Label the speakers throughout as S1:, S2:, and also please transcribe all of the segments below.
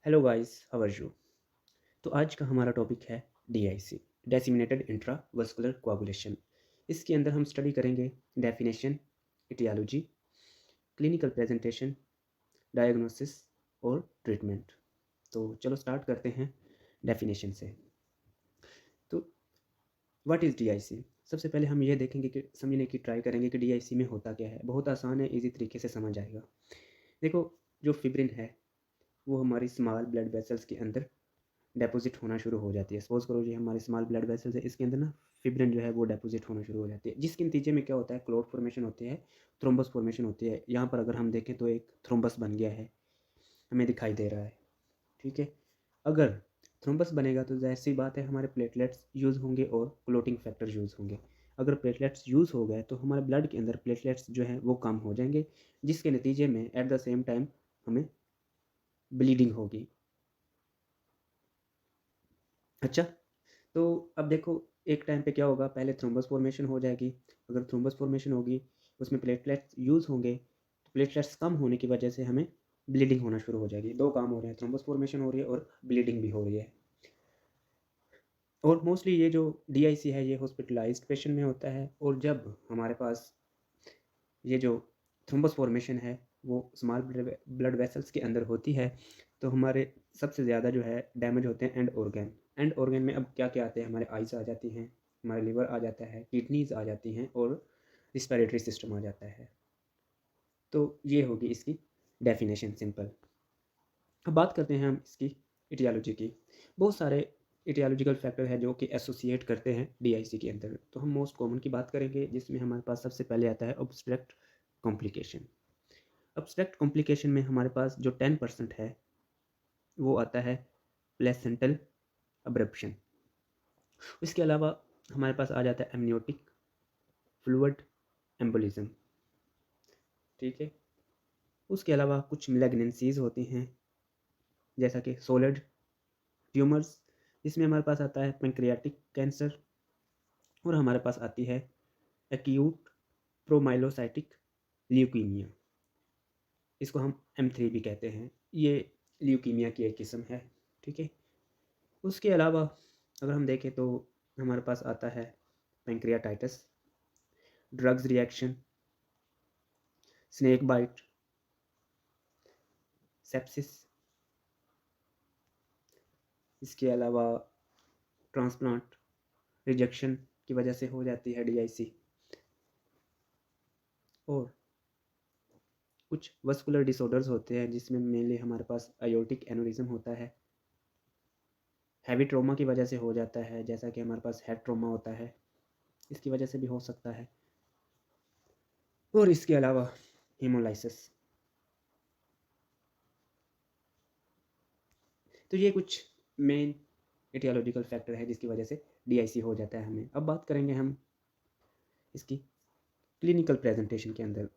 S1: Hello guys, how are you. तो आज का हमारा टॉपिक है डीआईसी, डिसेमिनेटेड इंट्रावस्कुलर कोआगुलेशन। इसके अंदर हम स्टडी करेंगे definition, aetiology, clinical presentation, diagnosis और ट्रीटमेंट। तो चलो स्टार्ट करते हैं डेफिनेशन से। तो व्हाट इज़ डीआईसी? सबसे पहले हम ये देखेंगे कि समझने की ट्राई करेंगे कि डीआईसी में होता क्या है। बहुत आसान है, इजी तरीके से समझ आएगा। देखो, जो फिब्रिन है वो हमारी स्मॉल ब्लड वेसल्स के अंदर डेपोजिट होना शुरू हो जाती है। सपोज़ करो, ये हमारे स्मॉल ब्लड वेसल्स है, इसके अंदर ना फिब्रिन जो है वो डेपोजिट होना शुरू हो जाती है, जिसके नतीजे में क्या होता है, क्लॉट फॉर्मेशन होती है, थ्रोम्बस फॉर्मेशन होती है। यहाँ पर अगर हम देखें तो एक थ्रोम्बस बन गया है, हमें दिखाई दे रहा है। ठीक है, अगर थ्रोम्बस बनेगा तो जाहिर सी बात है हमारे प्लेटलेट्स यूज़ होंगे और क्लोटिंग फैक्टर यूज़ होंगे। अगर प्लेटलेट्स यूज़ हो गए तो हमारे ब्लड के अंदर प्लेटलेट्स जो हैं वो कम हो जाएंगे, जिसके नतीजे में एट द सेम टाइम हमें ब्लीडिंग होगी। अच्छा, तो अब देखो, एक टाइम पे क्या होगा, पहले थ्रोम्बस फॉर्मेशन हो जाएगी। अगर थ्रोम्बस फॉर्मेशन होगी, उसमें प्लेटलेट्स यूज़ होंगे, तो प्लेटलेट्स कम होने की वजह से हमें ब्लीडिंग होना शुरू हो जाएगी। दो काम हो रहे हैं, थ्रोम्बस फॉर्मेशन हो रही है और ब्लीडिंग भी हो रही है। और मोस्टली ये जो डीआईसी है ये हॉस्पिटलाइज्ड पेशेंट में होता है। और जब हमारे पास ये जो थ्रोम्बस फॉर्मेशन है वो स्मॉल ब्लड वेसल्स के अंदर होती है, तो हमारे सबसे ज़्यादा जो है डैमेज होते हैं एंड ऑर्गन। एंड ऑर्गन में अब क्या क्या आते हैं, हमारे आइज़ आ जाती हैं, हमारे लिवर आ जाता है, किडनीज आ जाती हैं और रिस्पिरेटरी सिस्टम आ जाता है। तो ये होगी इसकी डेफिनेशन सिंपल। अब बात करते हैं हम इसकी इटियोलॉजी की। बहुत सारे इटियोलॉजिकल फैक्टर है जो कि एसोसिएट करते हैं डीआईसी के अंदर। तो हम मोस्ट कॉमन की बात करेंगे, जिसमें हमारे पास सबसे पहले आता है ऑब्स्ट्रक्ट कॉम्प्लिकेशन। अब्स्ट्रैक्ट कॉम्प्लिकेशन में हमारे पास जो 10% है वो आता है प्लेसेंटल अब्रप्शन। इसके अलावा हमारे पास आ जाता है एमनियोटिक फ्लूइड एम्बोलिज्म। ठीक है, उसके अलावा कुछ मैलिग्नेंसीज होती हैं, जैसा कि सॉलिड ट्यूमर्स, जिसमें हमारे पास आता है पेंक्रियाटिक कैंसर। और हमारे पास आती है एक्यूट प्रोमाइलोसाइटिक ल्यूकीमिया, इसको हम M3 भी कहते हैं। ये ल्यूकीमिया की एक किस्म है। ठीक है, उसके अलावा अगर हम देखें तो हमारे पास आता है pancreatitis, drugs reaction, snake bite, sepsis. इसके अलावा ट्रांसप्लांट रिजेक्शन की वजह से हो जाती है डीआईसी। और कुछ वस्कुलर डिसऑर्डर्स होते हैं, जिसमें मेनली हमारे पास आयोटिक एनोरिज्म होता है, हैवी ट्रॉमा की वजह से हो जाता है, जैसा कि हमारे पास हेड ट्रॉमा होता है, इसकी वजह से भी हो सकता है। और इसके अलावा हीमोलाइसिस। तो ये कुछ मेन एटियोलॉजिकल फैक्टर है जिसकी वजह से डीआईसी हो जाता है हमें। अब बात करेंगे हम इसकी क्लिनिकल प्रेजेंटेशन के अंदर।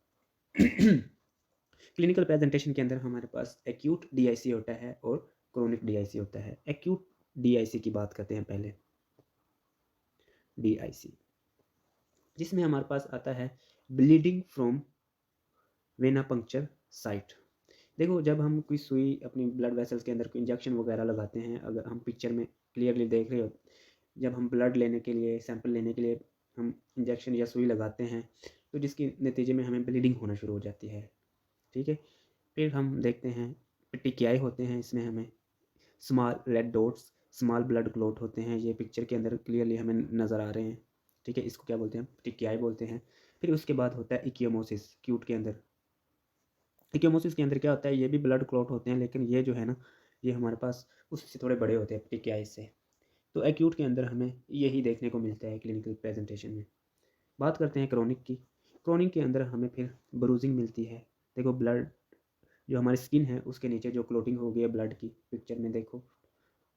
S1: क्लिनिकल प्रेजेंटेशन के अंदर हमारे पास एक्यूट डीआईसी होता है और क्रोनिक डीआईसी होता है। एक्यूट डीआईसी की बात करते हैं पहले। डीआईसी जिसमें हमारे पास आता है bleeding from vena puncture site. देखो, जब हम कोई सुई अपनी ब्लड वेसल्स के अंदर कोई इंजेक्शन वगैरह लगाते हैं, अगर हम पिक्चर में क्लियरली देख रहे हो, जब हम ब्लड लेने के लिए, सैंपल लेने के लिए हम इंजेक्शन या सुई लगाते हैं, तो जिसके नतीजे में हमें ब्लीडिंग होना शुरू हो जाती है। ठीक है, फिर हम देखते हैं टिकियाए होते हैं, इसमें हमें small red dots, small blood clot होते हैं, ये पिक्चर के अंदर क्लियरली हमें नज़र आ रहे हैं। ठीक है, इसको क्या बोलते हैं, टिकियाए बोलते हैं। फिर उसके बाद होता है इकियोमोसिस क्यूट के अंदर। इकियोमोसिस के अंदर क्या होता है, ये भी ब्लड क्लॉट होते हैं, लेकिन ये जो है ना, ये हमारे पास उससे थोड़े बड़े होते हैं टिकियाए से। तो एक्यूट के अंदर हमें यही देखने को मिलता है क्लिनिकल प्रेजेंटेशन में। बात करते हैं क्रोनिक की। क्रोनिक के अंदर हमें फिर ब्रूजिंग मिलती है। देखो, ब्लड जो हमारी स्किन है उसके नीचे जो क्लोटिंग हो गई है ब्लड की, पिक्चर में देखो,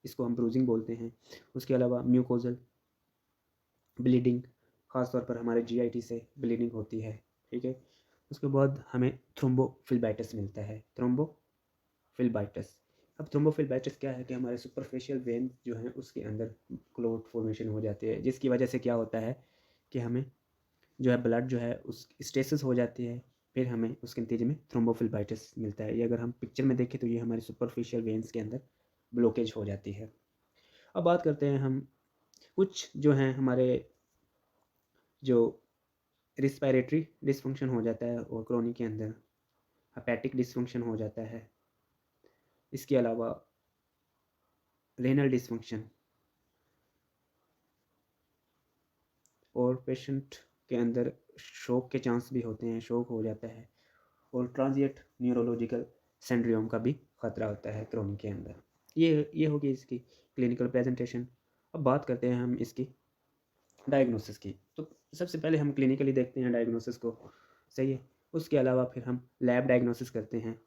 S1: इसको हम ब्रूजिंग बोलते हैं। उसके अलावा म्यूकोजल ब्लीडिंग, ख़ासतौर पर हमारे जीआईटी से ब्लीडिंग होती है। ठीक है, उसके बाद हमें थ्रोम्बोफिलबाइटिस मिलता है, थ्रोम्बोफिलबाइटिस। अब थ्रोम्बोफिलबाइटिस क्या है कि हमारे सुपरफिशियल वेन जो हैं उसके अंदर क्लोट फॉर्मेशन हो जाती है, जिसकी वजह से क्या होता है कि हमें जो है ब्लड जो है उस स्टेसिस हो जाती है, फिर हमें उसके नतीजे में थ्रोम्बोफिलबाइटिस मिलता है। ये अगर हम पिक्चर में देखें तो ये हमारी सुपरफिशियल वेन्स के अंदर ब्लॉकेज हो जाती है। अब बात करते हैं हम कुछ जो हैं हमारे जो रिस्पायरेटरी डिसफंक्शन हो जाता है और क्रोनिक के अंदर हेपेटिक डिसफंक्शन हो जाता है। इसके अलावा रेनल डिसफंक्शन और पेशेंट के अंदर शोक के चांस भी होते हैं, शोक हो जाता है और ट्रांजिएंट न्यूरोलॉजिकल सिंड्रोम का भी खतरा होता है क्रोनिक के अंदर। ये होगी इसकी क्लिनिकल प्रेजेंटेशन। अब बात करते हैं हम इसकी डायग्नोसिस की। तो सबसे पहले हम क्लिनिकली देखते हैं डायग्नोसिस को, सही है। उसके अलावा फिर हम लैब डायग्नोसिस करते हैं।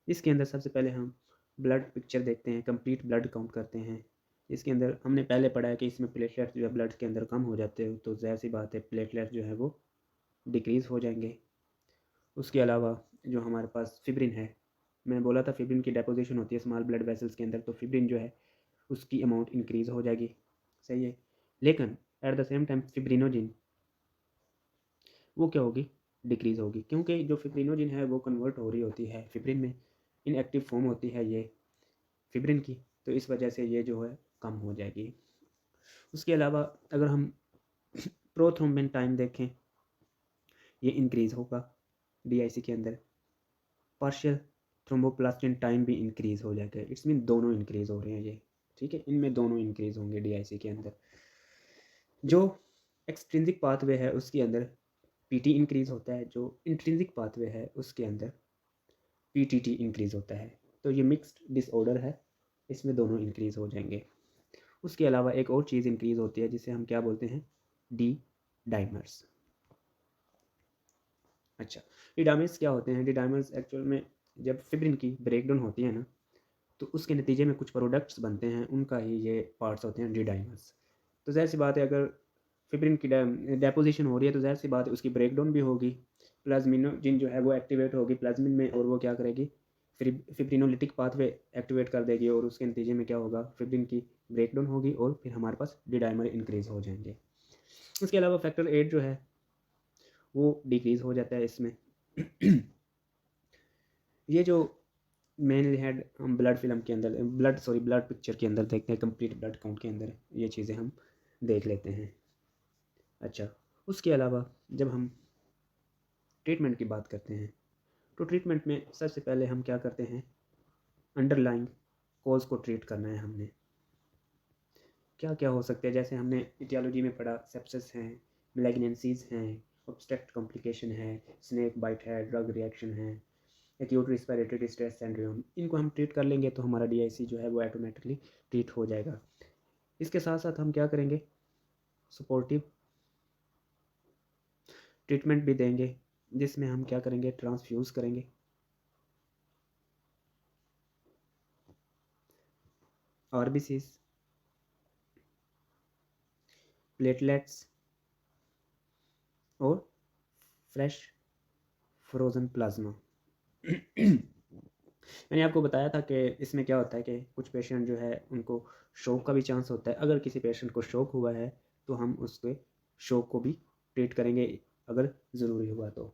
S1: इसके अंदर सबसे पहले हम ब्लड पिक्चर देखते हैं, कंप्लीट ब्लड काउंट करते हैं। इसके अंदर हमने पहले पढ़ा है कि इसमें प्लेटलेट जो है ब्लड के अंदर कम हो जाते हैं, तो ज़ाहिर सी बात है प्लेटलेट जो है वो डिक्रीज़ हो जाएंगे। उसके अलावा जो हमारे पास फिब्रिन है, मैंने बोला था फिब्रिन की डेपोजिशन होती है स्मॉल ब्लड वेसल्स के अंदर, तो फिब्रिन जो है उसकी अमाउंट इंक्रीज़ हो जाएगी, सही है। लेकिन at the same time fibrinogen वो क्या होगी, डिक्रीज़ होगी, क्योंकि जो फिब्रिनोजिन है वो कन्वर्ट हो रही होती है फिब्रिन में, इनएक्टिव फॉर्म होती है ये फिब्रिन की, तो इस वजह से ये जो है कम हो जाएगी। उसके अलावा अगर हम प्रोथ्रोम्बिन टाइम देखें, ये इंक्रीज़ होगा डीआईसी के अंदर। पार्शियल थ्रोम्बोप्लास्टिन टाइम भी इंक्रीज़ हो जाएगा, इट्स मीन दोनों इंक्रीज़ हो रहे हैं ये, ठीक है, इनमें दोनों इंक्रीज़ होंगे डीआईसी के अंदर। जो एक्सट्रिंसिक पाथवे है उसके अंदर पीटी इंक्रीज़ होता है, जो इंट्रिंसिक पाथवे है उसके अंदर पीटीटी इंक्रीज़ होता है। तो ये मिक्स्ड डिसऑर्डर है, इसमें दोनों इंक्रीज़ हो जाएंगे। उसके अलावा एक और चीज़ इंक्रीज़ होती है जिसे हम क्या बोलते हैं, डी डाइमर्स। अच्छा, डी डाइमर्स क्या होते हैं? डी डाइमर्स एक्चुअल में जब फिब्रिन की ब्रेकडाउन होती है ना, तो उसके नतीजे में कुछ प्रोडक्ट्स बनते हैं, उनका ही ये पार्ट्स होते हैं डी डाइमर्स। तो ज़ाहिर सी बात है अगर फिब्रिन की डेपोजिशन हो रही है तो ज़ाहिर सी बात है उसकी ब्रेकडाउन भी होगी, प्लाज्मिनोजिन जो है वो एक्टिवेट होगी प्लाज्मिन में, और वो क्या करेगी, फिब्रिनोलिटिक पाथवे एक्टिवेट कर देगी, और उसके नतीजे में क्या होगा, फिब्रिन की ब्रेकडाउन होगी और फिर हमारे पास डी डाइमर इंक्रीज़ हो जाएंगे। उसके अलावा फैक्टर 8 जो है वो डिक्रीज़ हो जाता है इसमें। ये जो मेनली हेड हम ब्लड फिल्म के अंदर ब्लड पिक्चर के अंदर देखते हैं, कंप्लीट ब्लड काउंट के अंदर ये चीज़ें हम देख लेते हैं। अच्छा, उसके अलावा जब हम ट्रीटमेंट की बात करते हैं तो ट्रीटमेंट में सबसे पहले हम क्या करते हैं, अंडरलाइंग कॉज को ट्रीट करना है हमने। क्या क्या हो सकते हैं, जैसे हमने इटियोलॉजी में पढ़ा, सेप्सिस हैं, मैलिग्नेंसीज हैं, ऑब्स्ट्रक्ट कॉम्प्लिकेशन है, स्नेक बाइट है, ड्रग रिएक्शन है, एक्यूट रिस्पिरेटरी डिस्ट्रेस सिंड्रोम, इनको हम ट्रीट कर लेंगे तो हमारा डीआईसी जो है वो ऑटोमेटिकली ट्रीट हो जाएगा। इसके साथ साथ हम क्या करेंगे, सपोर्टिव ट्रीटमेंट भी देंगे, जिसमें हम क्या करेंगे, ट्रांसफ्यूज़ करेंगे, आरबीसीज, प्लेटलेट्स और फ्रेश फ्रोज़न प्लाज्मा। मैंने आपको बताया था कि इसमें क्या होता है कि कुछ पेशेंट जो है उनको शॉक का भी चांस होता है। अगर किसी पेशेंट को शॉक हुआ है तो हम उसके शॉक को भी ट्रीट करेंगे अगर ज़रूरी हुआ तो।